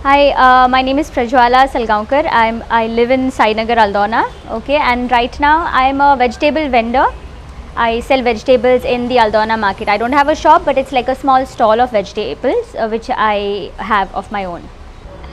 Hi, my name is Prajwala Salgaonkar. I live in Sainagar, Aldona. Okay, and right now I am a vegetable vendor. I sell vegetables in the Aldona market. I don't have a shop, but it's like a small stall of vegetables which I have of my own.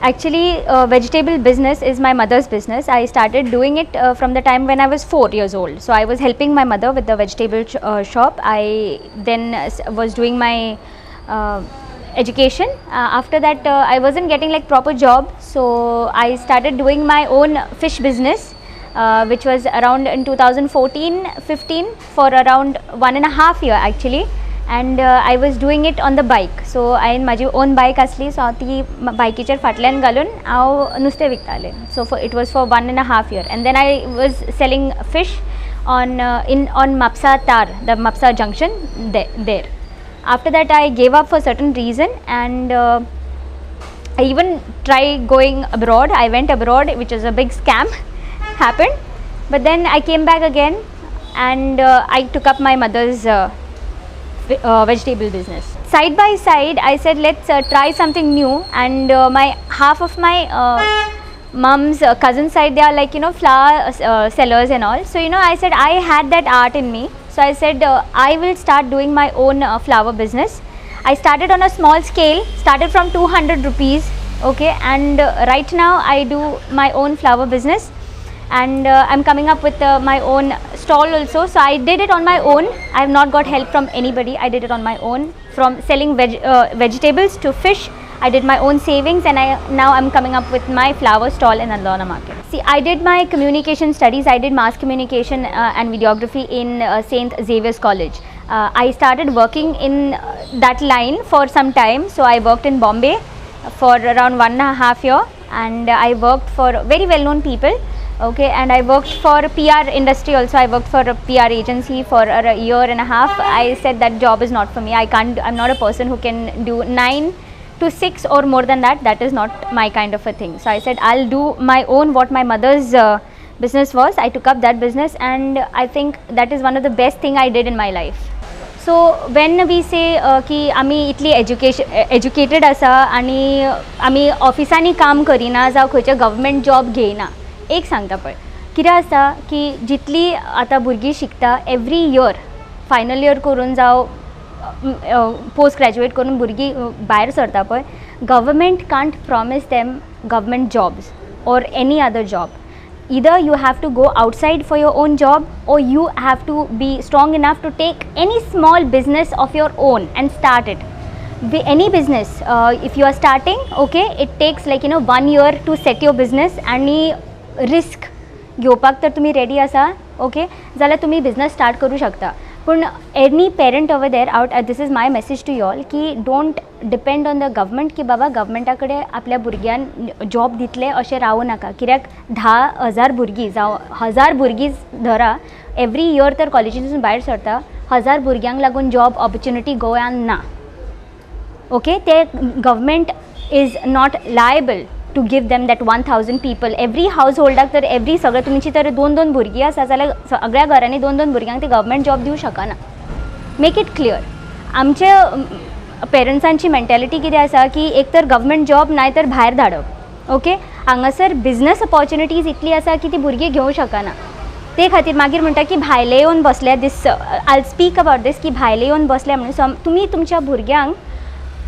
Actually, vegetable business is my mother's business. I started doing it from the time when I was 4 years old. So I was helping my mother with the vegetable shop. I then was doing my education. After that, I wasn't getting like proper job, so I started doing my own fish business, which was around in 2014-15 for around 1.5 years actually. And I was doing it on the bike. So हांवें माझी own bike आसली, सो हांव ती बायकीचेर फाटल्यान घालून हांव नुस्तें विकतालें. So it was for 1.5 years, and then I was selling fish on Mapsa Tar, the Mapsa junction there. After that I gave up for certain reason, and I even tried going abroad. I went abroad, which is a big scam happened, but then I came back again, and I took up my mother's vegetable business. Side by side, I said let's try something new, and my half of my mom's cousin side, they are like flower sellers and all. So I said I had that art in me. So I said I will start doing my own flower business. I started on a small scale, started from 200 rupees, okay, and right now I do my own flower business, and I'm coming up with my own stall also. So I did it on my own. I have not got help from anybody. I did it on my own, from selling vegetables to fish. I did my own savings, and now I'm coming up with my flower stall in Aldona market. See, I did my communication studies. I did mass communication and videography in St. Xavier's College. I started working in that line for some time. So I worked in Bombay for around 1.5 years, and I worked for very well-known people. Okay, and I worked for PR industry also. I worked for a PR agency for a year and a half. I said that job is not for me. I'm not a person who can do 9 to 6 or more than that. That is not my kind of a thing. So I said I'll do my own, what my mother's business was. I took up that business, and I think that is one of the best thing I did in my life. So when we say की आमी इतली educated आसा आनी आमी ऑफिसांनी काम करिना जावं खंयचे government job घेयना, एक सांगता पळय कितें आसा की जितली आतां भुरगीं शिकता एवरी इयर फायनल इयर करून जावं पोस्ट ग्रॅज्युएट करून भुरगीं भायर सरता पळय, government can't promise them government jobs or any other job. Either you have to go outside for your own job, or you have to be strong enough to take any small business of your own and start it. Any business, if you are starting, okay, it takes like 1 year to set your business. आणि risk घेवपाक तर तुमी ready आसा, okay, जाल्यार तुमी business start करूं शकता. पूण any parent over there out, this is my message to you all, की don't depend on the government, की बाबा गव्हर्मेंटा कडेन आपल्या भुरग्यांक जॉब दितले अशें रावूं नाका. कित्याक 10,000 भुरगीं जावं 1000 भुरगीं धरा एवरी इयर तर कॉलेजींतसून भायर सरता, 1000 भुरग्यांक लागून जॉब ऑपॉर्च्युनिटी गोंयान ना. ओके, ते government is not liable to give them that 1000 people. Every householdak तर every सगळ्या तुमची तर 2-2 भुरगीं आसा जाल्यार सगळ्या घरांनी 2-2 भुरग्यांक ते गव्हर्मेंट जॉब दिवं शकना. Make it clear. आमचे पेरंट्सांची मेंटॅलिटी कितें आसा की एक तर गव्हर्मेंट जॉब नाय तर भायर धाडप. ओके, हांगासर बिजनस ऑपॉर्च्युनिटीज इतली आसा की ती भुरगीं घेवं शकना. ते खातीर मागीर म्हणटा की भायले येवन बसल्या, this I speak about this, की भायले येवन बसल्या म्हणून तुमी तुमच्या भुरग्यांक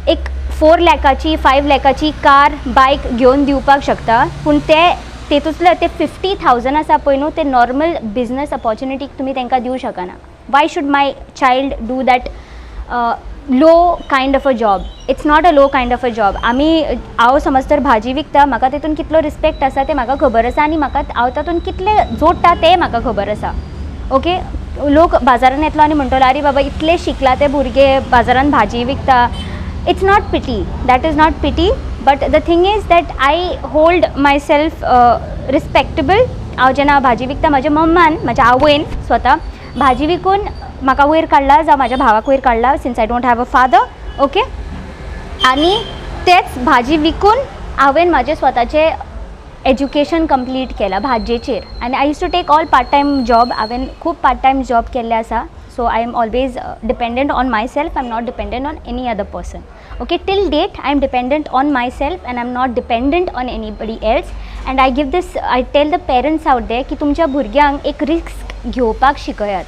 एक 4 लाखाची 5 लाखाची कार बायक घेवन दिवपाक शकता, पूण तेतूंतले ते 50,000 आसा पळय न्हू, ते नॉर्मल बिजनस ऑपॉर्च्युनिटीक तुमी तांकां दिवं शकना. वाय should my child do that low kind of a job? It's not a low kind of a job. हांव समज तर भाजी विकता, म्हाका तेतून कितलो रिस्पेक्ट आसा तें म्हाका खबर आसा, आनी म्हाका हांव तातूंत कितले जोडटा तें म्हाका खबर आसा. ओके, लोक बाजारान येतलो आनी म्हणटलो अरे बाबा इतले शिकला ते भुरगे बाजारान भाजी विकता. It's not pity, that is not pity, but the thing is that I hold myself respectable. हांव जेन्ना भाजी विकता, म्हाज्या मम्मान, म्हाज्या आवयन स्वता भाजी विकून म्हाका वयर काडला, जावं म्हाज्या भावाक वयर काडला, since I don't have a father. Okay, आनी तेच भाजी विकून हांवें म्हाजें स्वताचें एज्युकेशन कंप्लीट केलां भाजयेचेर. आनी I use to take all part time job. हांवें खूब पार्ट टायम जॉब केल्ले आसा. So I am always dependent on myself. I'm not dependent on any other person. Okay, till date I am dependent on myself and I am not dependent on anybody else. And I give this, I tell the parents out there की तुमच्या भुरग्यांक एक risk घेवपाक शिकयात.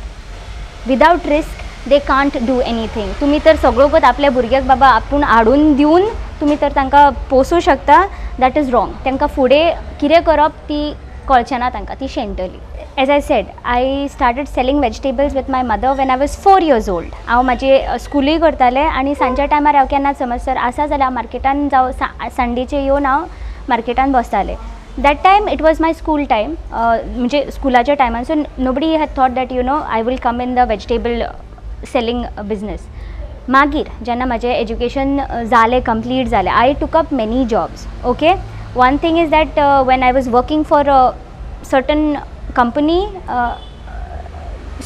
Without risk they can't do anything. तुमी तर सगळो वगत आपल्या भुरग्याक बाबा आपूण हाडून दिवन तुमी तर तांकां पोसू शकता, दॅट इज रॉंग. तांकां फुडें कितें करप ती कळचें ना तांकां, ती शेणटली. As I said, I started selling vegetables with my mother when I was 4 years old. हांव म्हाजी स्कुलूय करतालें आनी सांजच्या टायमार हांव केन्ना समज सर आसा जाल्यार मार्केटान जावं संडेचे येवन हांव मार्केटान बसतालें. That time it was my school time, म्हणजे स्कुलाच्या टायमान. So nobody had thought that I will come in the vegetable selling business. मागीर जेन्ना म्हजें एज्युकेशन जालें, कंप्लीट जालें, I took up many jobs. Okay, one thing is that when I was working for certain company,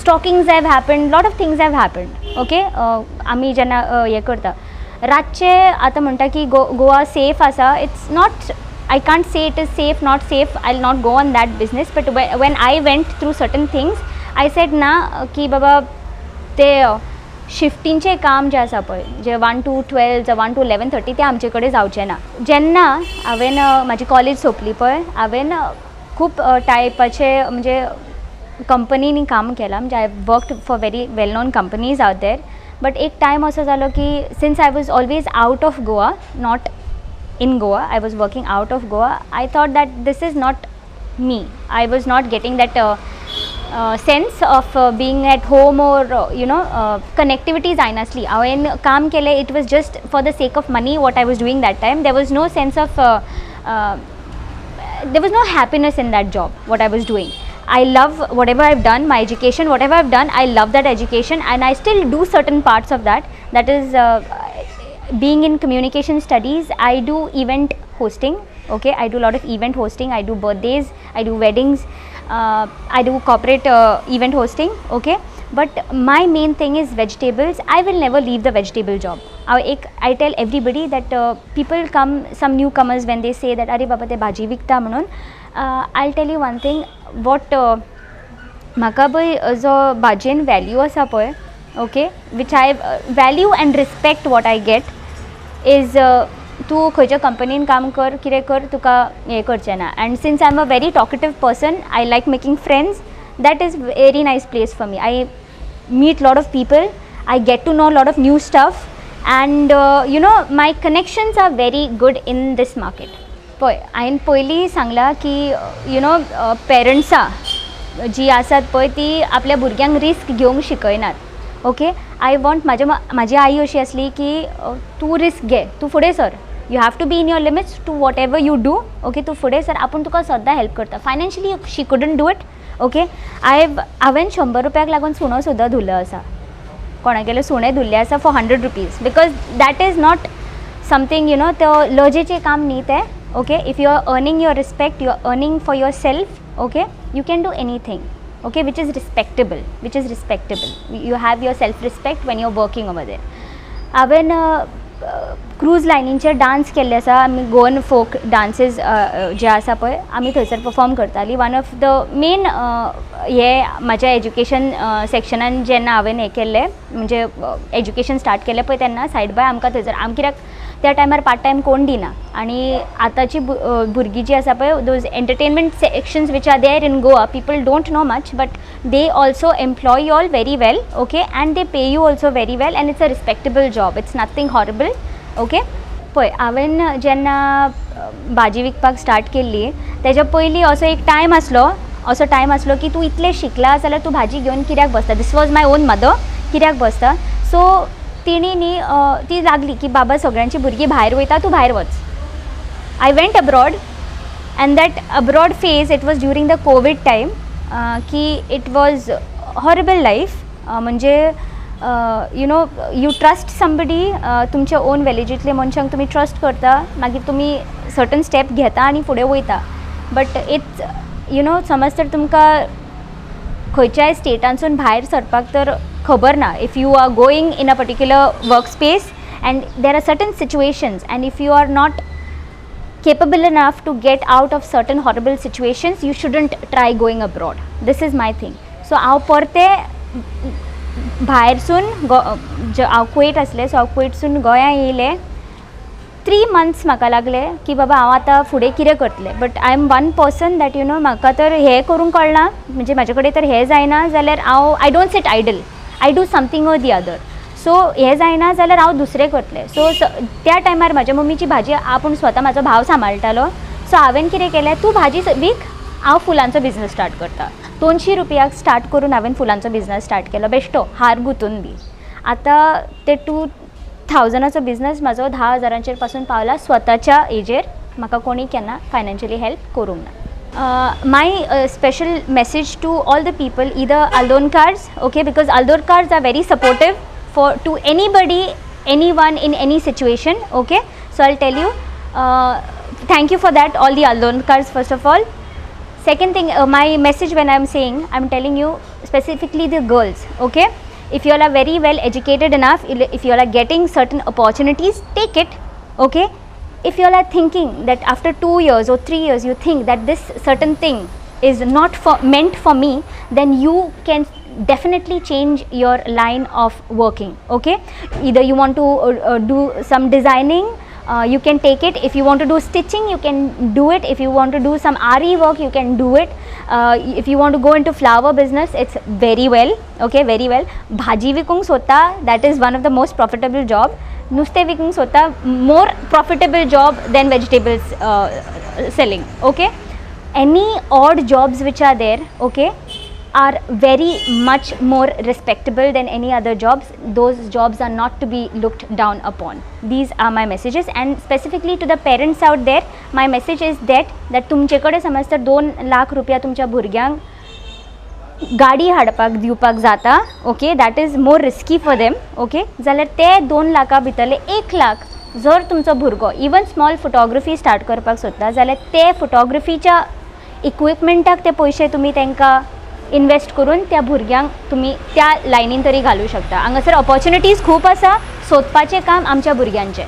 stockings have happened, lot of things have happened. Okay, आमी जेन्ना हे करता रातचे आतां म्हणटा की गोवा सेफ आसा. It's not, I can't say it is safe, not safe. I'll not go on that business. But when I went through certain things, I said ना की बाबा ते शिफ्टींचे काम जे आसा पळय, जे 1 to 12 1 to 11:30 ते आमचे कडेन जावचें ना. जेन्ना हांवें म्हाजी कॉलेज सोंपली पळय, हांवें खूब टायपाचे म्हणजे कंपनीनी काम केलां. म्हणजे I worked for very well known companies out there. But एक टायम असो जालो की since I was always out of Goa, not in Goa, I was working out of Goa, I thought that this is not me. I was not getting that sense of being at home or connectivity zainasli. When kaam kele, it was just for the sake of money what I was doing that time. There was no sense of there was no happiness in that job what I was doing. I love whatever I've done, my education, whatever I've done, I love that education and I still do certain parts of that. That is being in communication studies. I do event hosting. Okay, I do a lot of event hosting. I do birthdays, I do weddings, I do corporate event hosting. Okay, but my main thing is vegetables. I will never leave the vegetable job. I tell everybody that people come, some newcomers, when they say that अरे बाबा ते भाजी विकता म्हणून, I'll tell you one thing, what म्हाका पळय जो भाजयेन value आसा पळय, okay, which I value and respect what I get is तूं खंयच्या कंपनीन काम कर, कितें कर, तुका हें करचें ना. And since I am a very talkative person, I like making friends, that is very nice place for me. I meet lot of people, I get to know lot of new stuff and my connections are very good in these market. पळय, हांवें पयलीं सांगलां की पेरंट्सां जी आसात पळय ती आपल्या भुरग्यांक रिस्क घेवंक शिकयनात. ओके, आय वॉन्ट, म्हाजी आई अशी आसली की तूं रिस्क घे, तूं फुडें sir, you have to be in your limits, to whatever you do. Okay, तूं फुडें सर, आपूण तुका सद्दां हेल्प करता. Financially she couldn't do it. Okay, हांवें 100 रुपयाक लागून सुणो सुद्दां धुल्लो आसा. कोणागेले सुणे धुल्ले आसा for 100 rupees, because that is not something तो लजेचें काम न्ही तें. Okay, if you are earning your respect, you are earning for yourself. Okay, you can do anything, okay, which is respectable. You have your self respect when you're working over there. हांवें cruise लायनींचेर dance केल्ले आसा. आमी गोवन फोक dances जे आसा पळय, आमी थंयसर perform करतालीं. One of the main हे म्हाज्या एज्युकेशन सेक्शनान जेन्ना हांवें हें केल्लें, म्हणजे एज्युकेशन स्टार्ट केलें पळय, तेन्ना सायड बाय आमकां थंयसर कित्याक त्या टायमार पार्ट टायम कोण दिना. आनी आतांची भुरगीं जी आसा पळय, those entertainment sections which are there in Goa, people don't know much, but they also employ you all very well. Okay, and they pay you also very well, and it's a respectable job, it's nothing horrible. Okay, पळय, हांवें जेन्ना भाजी विकपाक start केल्ली, तेज्या पयलीं असो एक टायम आसलो की तूं इतलें शिकला जाल्यार तूं भाजी घेवन कित्याक बसता. दीस वॉज माय ओन मदर, कित्याक बसता. सो तिणी न्ही ती लागली की बाबा सगळ्यांची भुरगीं भायर वयता, तूं भायर वच. I went abroad and that abroad phase, it was during the Covid time, की इट वॉज हॉरिबल लायफ. म्हणजे यू ट्रस्ट समबडी, तुमच्या ओन विलेजींतले मनशांक तुमी ट्रस्ट करता, मागीर तुमी सर्टन स्टेप घेता आनी फुडें वयता. बट इट्स समज तर तुमकां खंयच्याय स्टेटांसून भायर सरपाक तर खबर ना. If you are going in a particular work space and there are certain situations, and if you are not capable enough to get out of certain horrible situations, you shouldn't try going abroad. This is my thing. So हांव परते भायरसून हांव कुवेट आसलें, सो हांव कुवेटसून गोंया येयलें 3 months म्हाका लागले की बाबा हांव आतां फुडें कितें करतलें. But I am one person that you know म्हाका तर हें करूंक कळना, म्हणजे म्हाजे कडेन तर हें जायना जाल्यार हांव I don't sit idle, I do something or the other. So हें जायना जाल्यार हांव दुसरें करतलें. सो त्या टायमार म्हाज्या मम्मीची भाजी आपूण स्वता म्हाजो भाव सांबाळटालो. सो हांवें कितें केलें, तूं भाजी वीक, हांव फुलांचो बिझनस स्टार्ट करता. 200 रुपयाक स्टार्ट करून हांवें फुलांचो बिझनस स्टार्ट केलो, बेश्टो हार गुंथून बी. आतां ते 2000ाचो बिझनस म्हाजो 10,000चेर पासून पावला स्वताच्या एजेर. म्हाका कोणी केन्ना फायनान्शियली हेल्प करूंक ना. My special message to all the people, either Aldonkar's, okay, because Aldonkar's are very supportive to anybody, anyone in any situation, okay. So I'll tell you, thank you for that, all the Aldonkar's first of all. Second thing, my message when I'm saying, I'm telling you specifically the girls, okay. If you all are very well educated enough, if you all are getting certain opportunities, take it, okay. If you all are thinking that after 2 years or 3 years you think that this certain thing is not meant for me, then you can definitely change your line of working, okay. Either you want to do some designing, you can take it. If you want to do stitching, you can do it. If you want to do some RE work, you can do it. If you want to go into flower business, it's very well, okay, very well. Bhaji vikung sota, that is one of the most profitable job. Nuste vikung sota, more profitable job than vegetables selling, okay. Any odd jobs which are there, okay, are very much more respectable than any other jobs. Those jobs are not to be looked down upon. These are my messages, and specifically to the parents out there, my message is that तुमचे कडेन समज तर 2 लाख रुपया तुमच्या भुरग्यांक गाडी हाडपाक दिवपाक जाता, okay, that is more risky for them, okay, जाल्यार ते 2 लाखा भितरले 1 लाख जर तुमचो भुरगो इवन स्मॉल फोटोग्राफी स्टार्ट करपाक सोदता जाल्यार ते फोटोग्राफीच्या इक्विपमेंटाक ते पयशे तुमी तांकां इन्वेस्ट करून त्या भुरग्यांक तुमी त्या लायनीन तरी घालूं शकता. हांगासर ऑपॉर्च्युनिटीज खूब आसा, सोदपाचें काम आमच्या भुरग्यांचें.